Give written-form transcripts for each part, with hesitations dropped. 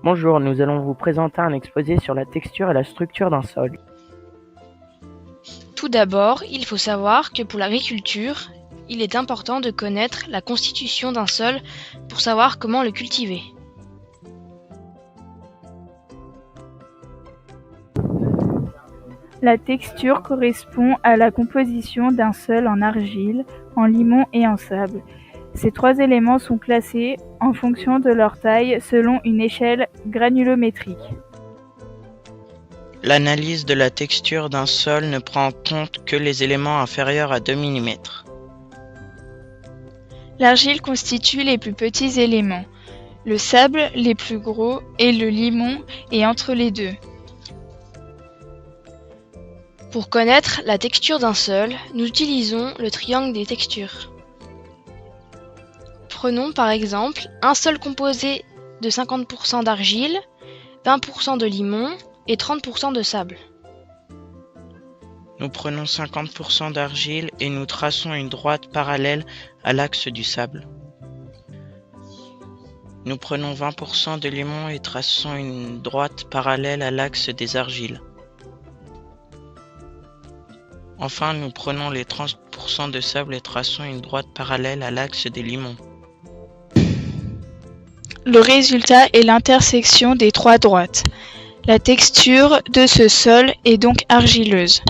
Bonjour, nous allons vous présenter un exposé sur la texture et la structure d'un sol. Tout d'abord, il faut savoir que pour l'agriculture, il est important de connaître la constitution d'un sol pour savoir comment le cultiver. La texture correspond à la composition d'un sol en argile, en limon et en sable. Ces trois éléments sont classés en fonction de leur taille selon une échelle granulométrique. L'analyse de la texture d'un sol ne prend en compte que les éléments inférieurs à 2 mm. L'argile constitue les plus petits éléments, le sable les plus gros et le limon est entre les deux. Pour connaître la texture d'un sol, nous utilisons le triangle des textures. Prenons par exemple un sol composé de 50% d'argile, 20% de limon et 30% de sable. Nous prenons 50% d'argile et nous traçons une droite parallèle à l'axe du sable. Nous prenons 20% de limon et traçons une droite parallèle à l'axe des argiles. Enfin, nous prenons les 30% de sable et traçons une droite parallèle à l'axe des limons. Le résultat est l'intersection des trois droites. La texture de ce sol est donc argileuse.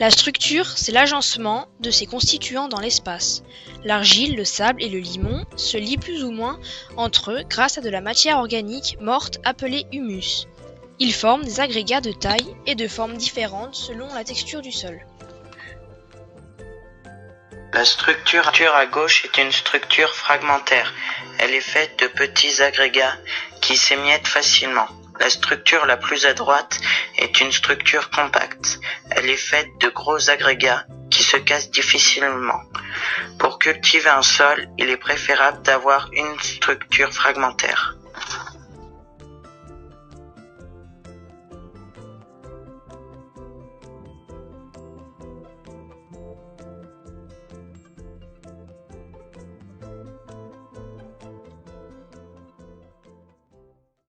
La structure, c'est l'agencement de ses constituants dans l'espace. L'argile, le sable et le limon se lient plus ou moins entre eux grâce à de la matière organique morte appelée humus. Ils forment des agrégats de taille et de formes différentes selon la texture du sol. La structure à gauche est une structure fragmentaire. Elle est faite de petits agrégats qui s'émiettent facilement. La structure la plus à droite est une structure compacte. Elle est faite de gros agrégats qui se cassent difficilement. Pour cultiver un sol, il est préférable d'avoir une structure fragmentaire.